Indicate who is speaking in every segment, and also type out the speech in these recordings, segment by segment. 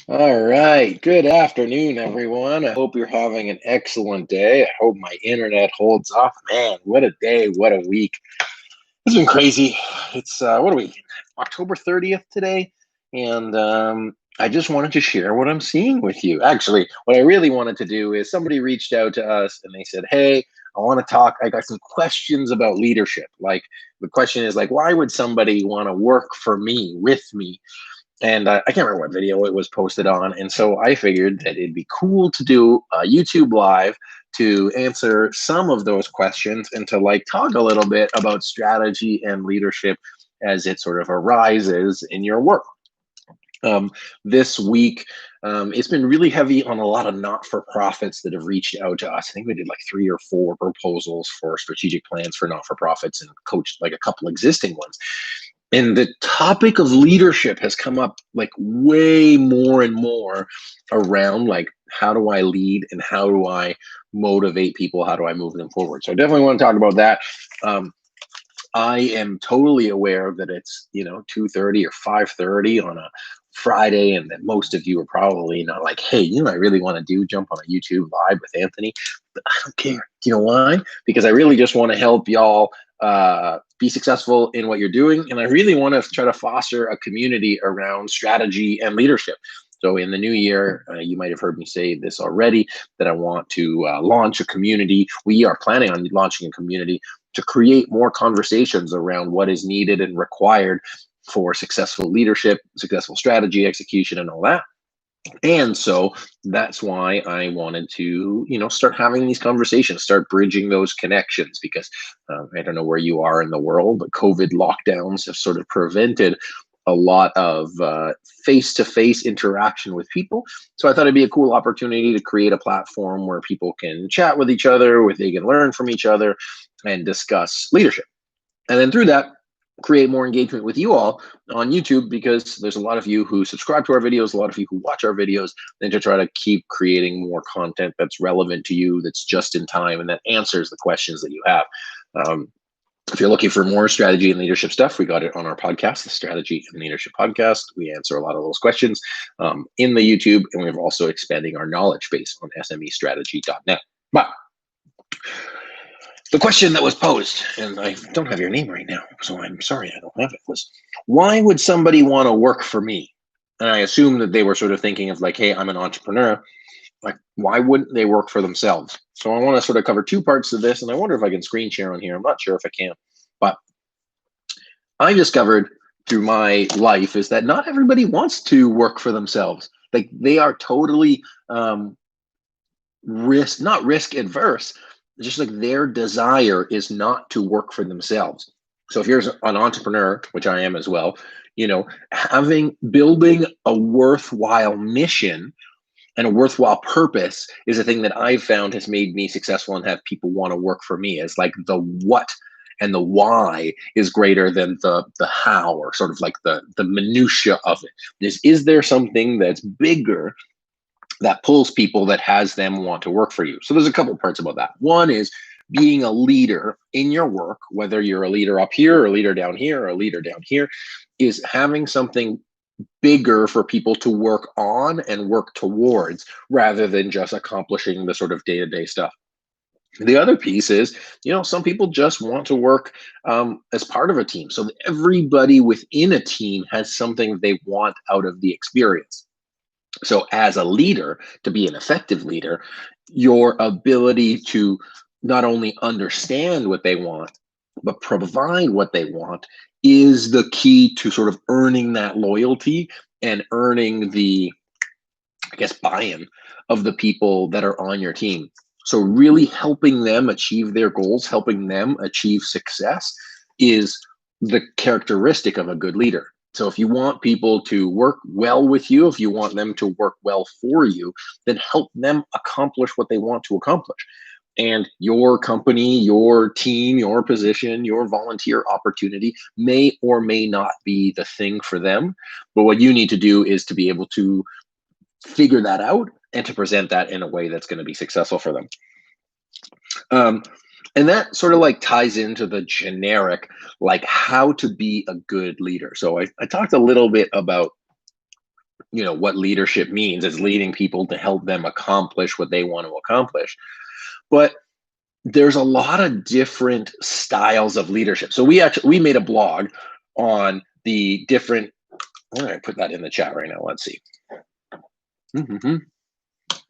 Speaker 1: All right. Good afternoon, everyone. I hope you're having an excellent day. I hope my internet holds up. Man, what a day. What a week. It's been crazy. It's, what are we, October 30th today? And I just wanted to share what I'm seeing with you. Actually, what I really wanted to do is somebody reached out to us and they said, hey, I want to talk. I got some questions about leadership. Like, the question is, like, why would somebody want to work for me, with me? And I can't remember what video it was posted on. And so I figured that it'd be cool to do a YouTube live to answer some of those questions and to like talk a little bit about strategy and leadership as it sort of arises in your work. Um, this week, it's been really heavy on a lot of not-for-profits that have reached out to us. I think we did like 3 or 4 proposals for strategic plans for not-for-profits and coached like a couple existing ones. And the topic of leadership has come up like way more and more around like, how do I lead and how do I motivate people? How do I move them forward? So I definitely want to talk about that. Um, I am totally aware that it's 2:30 or 5:30 on a Friday, and that most of you are probably not like, hey, I really want to jump on a YouTube live with Anthony, but I don't care. Do you know why? Because I really just want to help y'all be successful in what you're doing, and I really want to try to foster a community around strategy and leadership. So in the new year, you might have heard me say this already, that I want to launch a community. We are planning on launching a community to create more conversations around what is needed and required for successful leadership, successful strategy execution, and all that. And so that's why I wanted to, start having these conversations, start bridging those connections, because I don't know where you are in the world, but COVID lockdowns have sort of prevented a lot of face-to-face interaction with people. So I thought it'd be a cool opportunity to create a platform where people can chat with each other, where they can learn from each other and discuss leadership. And then through that, create more engagement with you all on YouTube, because there's a lot of you who subscribe to our videos, a lot of you who watch our videos, and to try to keep creating more content that's relevant to you, that's just in time, and that answers the questions that you have. Um, if you're looking for more strategy and leadership stuff, we got it on our podcast, the Strategy and Leadership Podcast. We answer a lot of those questions in the YouTube, and we're also expanding our knowledge base on SMEstrategy.net. But the question that was posed, and I don't have your name right now, so I'm sorry I don't have it, was, why would somebody want to work for me? And I assume that they were sort of thinking of like, hey, I'm an entrepreneur. Like, why wouldn't they work for themselves? So I want to sort of cover 2 parts of this, and I wonder if I can screen share on here. I'm not sure if I can, but I discovered through my life is that not everybody wants to work for themselves. Like, they are totally not risk adverse, just like their desire is not to work for themselves. So if you're an entrepreneur, which I am as well, building a worthwhile mission and a worthwhile purpose is a thing that I've found has made me successful and have people want to work for me. Is like the what and the why is greater than the how, or sort of like the minutia of it. Is there something that's bigger that pulls people, that has them want to work for you? So there's a couple parts about that. One is being a leader in your work, whether you're a leader up here or a leader down here or a leader down here, is having something bigger for people to work on and work towards, rather than just accomplishing the sort of day-to-day stuff. The other piece is, some people just want to work as part of a team. So everybody within a team has something they want out of the experience. So as a leader, to be an effective leader, your ability to not only understand what they want, but provide what they want is the key to sort of earning that loyalty and earning the, I guess, buy-in of the people that are on your team. So really helping them achieve their goals, helping them achieve success is the characteristic of a good leader. So if you want people to work well with you, if you want them to work well for you, then help them accomplish what they want to accomplish. And your company, your team, your position, your volunteer opportunity may or may not be the thing for them. But what you need to do is to be able to figure that out and to present that in a way that's going to be successful for them. And that sort of like ties into the generic, like how to be a good leader. So I talked a little bit about what leadership means is leading people to help them accomplish what they want to accomplish. But there's a lot of different styles of leadership. So we made a blog on the different. All right, put that in the chat right now. Let's see. Boom,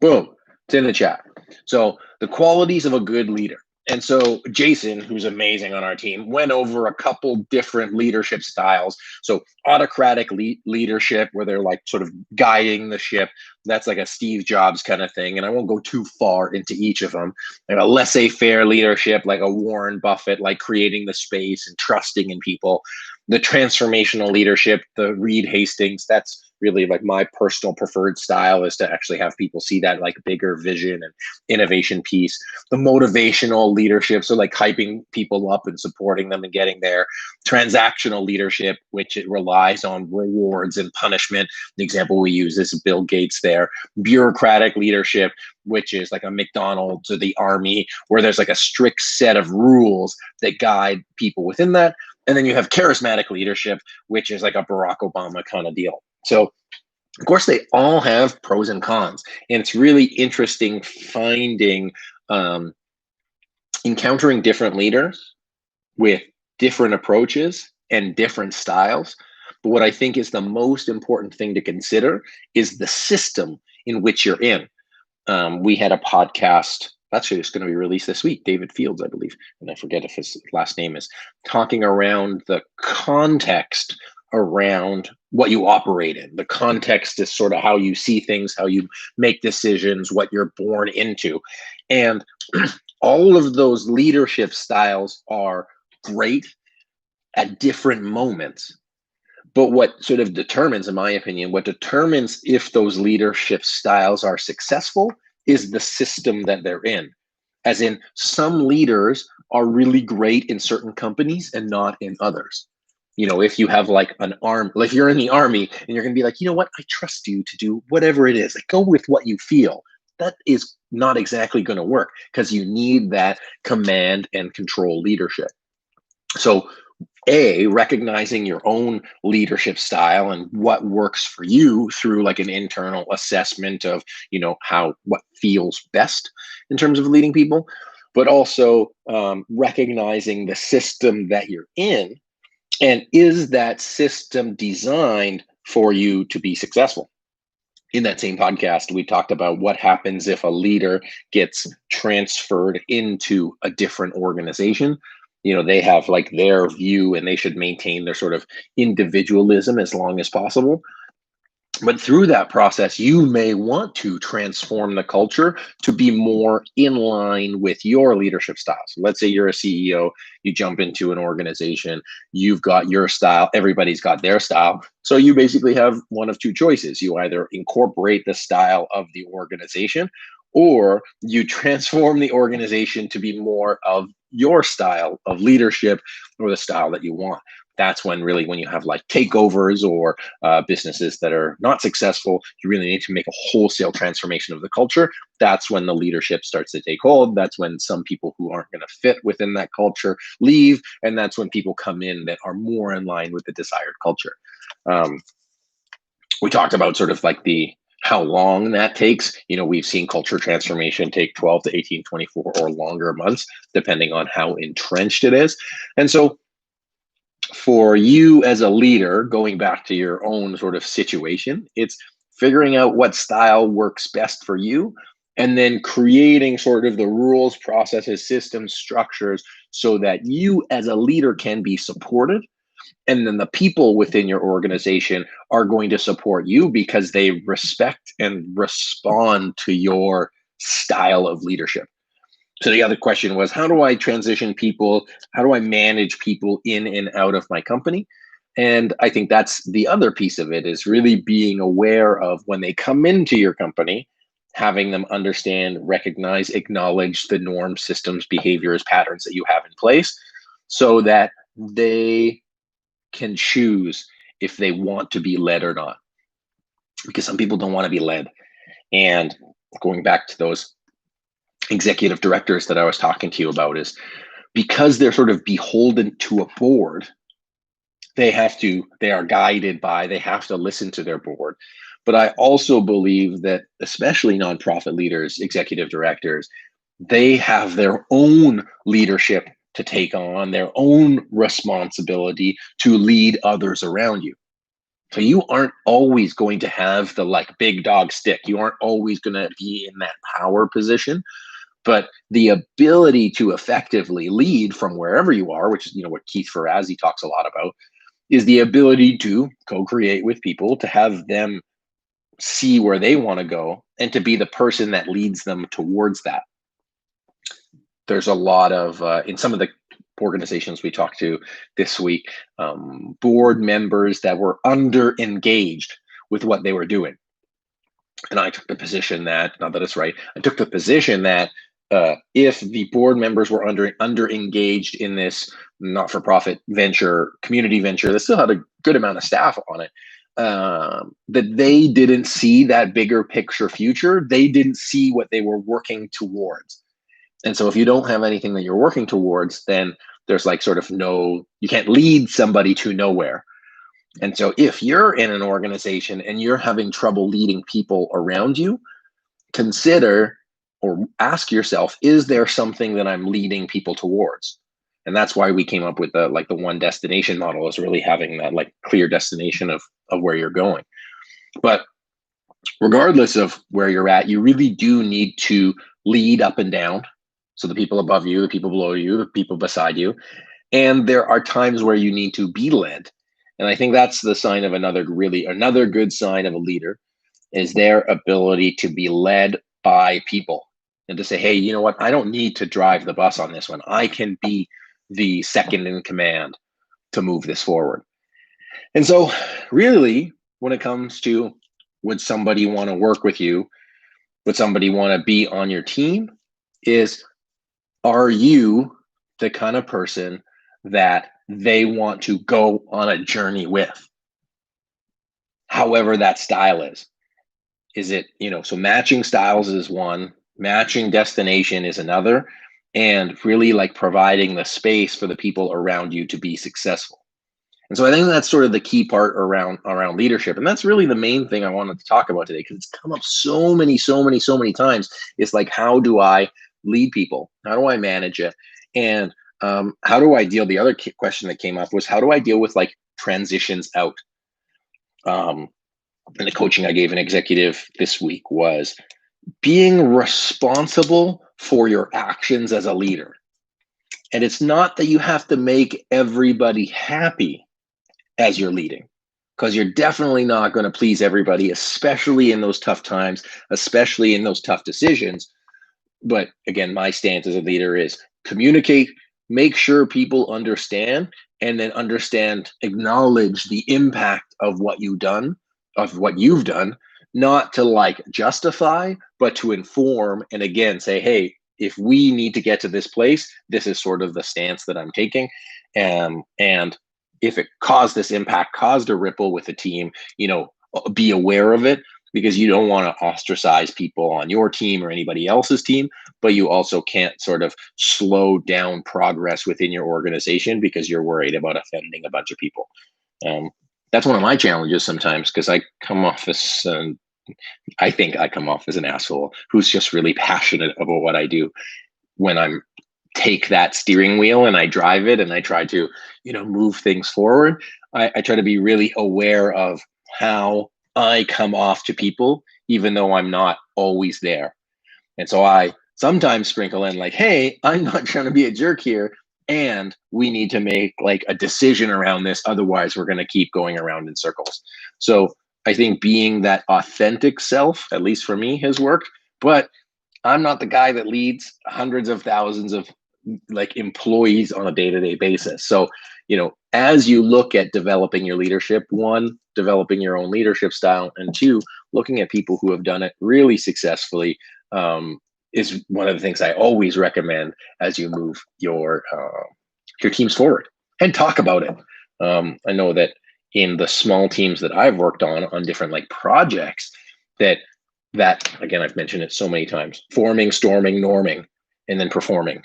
Speaker 1: it's in the chat. So the qualities of a good leader. And so Jason, who's amazing on our team, went over a couple different leadership styles. So autocratic leadership, where they're like sort of guiding the ship. That's like a Steve Jobs kind of thing. And I won't go too far into each of them. And a laissez-faire leadership, like a Warren Buffett, like creating the space and trusting in people. The transformational leadership, the Reed Hastings, that's really like my personal preferred style, is to actually have people see that like bigger vision and innovation piece. The motivational leadership, so like hyping people up and supporting them and getting there. Transactional leadership, which it relies on rewards and punishment. The example we use is Bill Gates there. Bureaucratic leadership, which is like a McDonald's or the army, where there's like a strict set of rules that guide people within that. And then you have charismatic leadership, which is like a Barack Obama kind of deal. So, of course, they all have pros and cons. And it's really interesting finding, encountering different leaders with different approaches and different styles. But what I think is the most important thing to consider is the system in which you're in. We had a podcast, actually it's going to be released this week, David Fields, I believe, and I forget if his last name is, talking around the context around what you operate in. The context is sort of how you see things, how you make decisions, what you're born into. And all of those leadership styles are great at different moments. But what sort of determines, in my opinion, what determines if those leadership styles are successful is the system that they're in. As in, some leaders are really great in certain companies and not in others. If you have like an arm, like if you're in the army and you're going to be like, you know what, I trust you to do whatever it is, like go with what you feel. That is not exactly going to work, because you need that command and control leadership. So recognizing your own leadership style and what works for you through like an internal assessment of, what feels best in terms of leading people, but also recognizing the system that you're in, and is that system designed for you to be successful. In that same podcast, we talked about what happens if a leader gets transferred into a different organization. They have like their view and they should maintain their sort of individualism as long as possible. But through that process, you may want to transform the culture to be more in line with your leadership style. So let's say you're a CEO, you jump into an organization, you've got your style, everybody's got their style. So you basically have one of two choices. You either incorporate the style of the organization, or you transform the organization to be more of your style of leadership or the style that you want. That's when you have like takeovers or businesses that are not successful, you really need to make a wholesale transformation of the culture. That's when the leadership starts to take hold. That's when some people who aren't going to fit within that culture leave. And that's when people come in that are more in line with the desired culture. We talked about sort of like how long that takes. We've seen culture transformation take 12 to 18, 24 or longer months, depending on how entrenched it is. And so for you as a leader, going back to your own sort of situation, it's figuring out what style works best for you, and then creating sort of the rules, processes, systems, structures, so that you as a leader can be supported. And then the people within your organization are going to support you because they respect and respond to your style of leadership. So the other question was, how do I transition people? How do I manage people in and out of my company? And I think that's the other piece of it, is really being aware of when they come into your company, having them understand, recognize, acknowledge the norms, systems, behaviors, patterns that you have in place, so that they can choose if they want to be led or not. Because some people don't want to be led. And going back to those executive directors that I was talking to you about, is because they're sort of beholden to a board, they have to listen to their board, But I also believe that especially nonprofit leaders, executive directors, they have their own leadership to take on, their own responsibility to lead others around you. So you aren't always going to have the like big dog stick. You aren't always going to be in that power position, but the ability to effectively lead from wherever you are, which is what Keith Ferrazzi talks a lot about, is the ability to co-create with people, to have them see where they want to go, and to be the person that leads them towards that. There's a lot of in some of the organizations we talked to this week, board members that were under engaged with what they were doing. And I took the position that, not that it's right, I took the position that if the board members were under engaged in this not-for-profit venture, community venture, that still had a good amount of staff on it, that they didn't see that bigger picture future. They didn't see what they were working towards. And so if you don't have anything that you're working towards, then there's like sort of you can't lead somebody to nowhere. And so if you're in an organization and you're having trouble leading people around you, consider or ask yourself, is there something that I'm leading people towards? And that's why we came up with the one destination model, is really having that like clear destination of where you're going. But regardless of where you're at, you really do need to lead up and down. So the people above you, the people below you, the people beside you. And there are times where you need to be led. And I think that's the sign of another good sign of a leader, is their ability to be led by people and to say, hey, you know what? I don't need to drive the bus on this one. I can be the second in command to move this forward. And so really, when it comes to, would somebody want to work with you? Would somebody want to be on your team? Are you the kind of person that they want to go on a journey with? However that style is. Is it, so matching styles is one, matching destination is another, and really like providing the space for the people around you to be successful. And so I think that's sort of the key part around leadership. And that's really the main thing I wanted to talk about today, because it's come up so many times. It's like, how do I lead people? How do I manage it? And how do I deal? The other question that came up was, how do I deal with like transitions out? And the coaching I gave an executive this week was being responsible for your actions as a leader. And it's not that you have to make everybody happy as you're leading, because you're definitely not going to please everybody, especially in those tough times, especially in those tough decisions. But again, my stance as a leader is communicate, make sure people understand, and then acknowledge the impact of what you've done, not to like justify, but to inform. And again, say, hey, if we need to get to this place, this is sort of the stance that I'm taking. And if it caused this impact, caused a ripple with the team, be aware of it, because you don't want to ostracize people on your team or anybody else's team, but you also can't sort of slow down progress within your organization because you're worried about offending a bunch of people. That's one of my challenges sometimes, because I think I come off as an asshole who's just really passionate about what I do. When I'm take that steering wheel and I drive it and I try to, move things forward, I try to be really aware of how I come off to people, even though I'm not always there. And so I sometimes sprinkle in like, hey, I'm not trying to be a jerk here, and we need to make like a decision around this. Otherwise, we're going to keep going around in circles. So I think being that authentic self, at least for me, has worked. But I'm not the guy that leads hundreds of thousands of like employees on a day-to-day basis. So, as you look at developing your leadership, one, developing your own leadership style, and two, looking at people who have done it really successfully, is one of the things I always recommend as you move your teams forward, and talk about it. I know that in the small teams that I've worked on different like projects, that again, I've mentioned it so many times: forming, storming, norming, and then performing.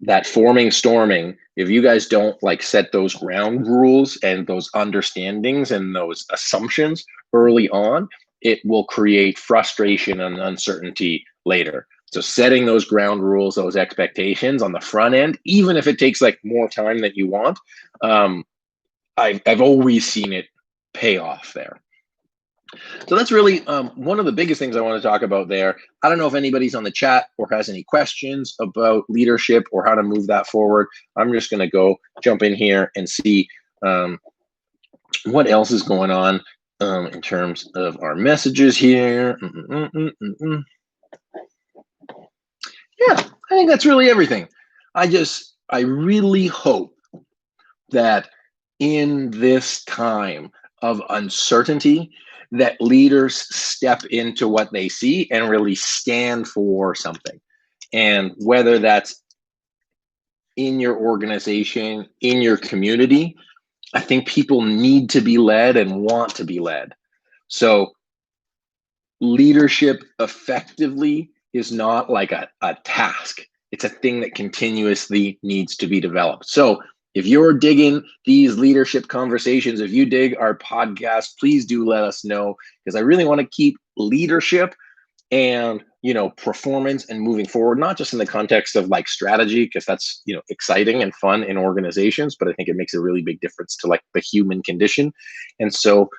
Speaker 1: That forming, storming, if you guys don't like set those ground rules and those understandings and those assumptions early on, it will create frustration and uncertainty later. So setting those ground rules, those expectations on the front end, even if it takes like more time than you want, I've always seen it pay off there. So that's really one of the biggest things I want to talk about there. I don't know if anybody's on the chat or has any questions about leadership or how to move that forward. I'm just going to go jump in here and see what else is going on in terms of our messages here. Yeah, I think that's really everything. I really hope that in this time of uncertainty, that leaders step into what they see and really stand for something. And whether that's in your organization, in your community, I think people need to be led and want to be led. So leadership effectively is not like a task. It's a thing that continuously needs to be developed. So if you're digging these leadership conversations, if you dig our podcast, please do let us know, because I really want to keep leadership and, you know, performance and moving forward, not just in the context of like strategy, because that's, you know, exciting and fun in organizations, but I think it makes a really big difference to like the human condition. And so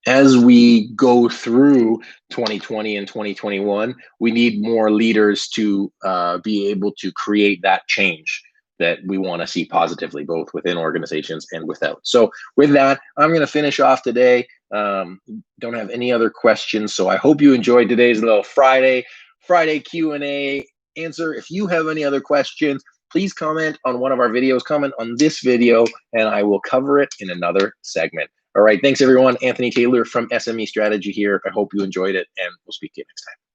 Speaker 1: as we go through 2020 and 2021, we need more leaders to be able to create that change that we want to see positively, both within organizations and without. So with that, I'm going to finish off today. Don't have any other questions. So I hope you enjoyed today's little Friday Q&A answer. If you have any other questions, please comment on one of our videos, comment on this video, and I will cover it in another segment. All right, thanks everyone. Anthony Taylor from SME Strategy here. I hope you enjoyed it, and we'll speak to you next time.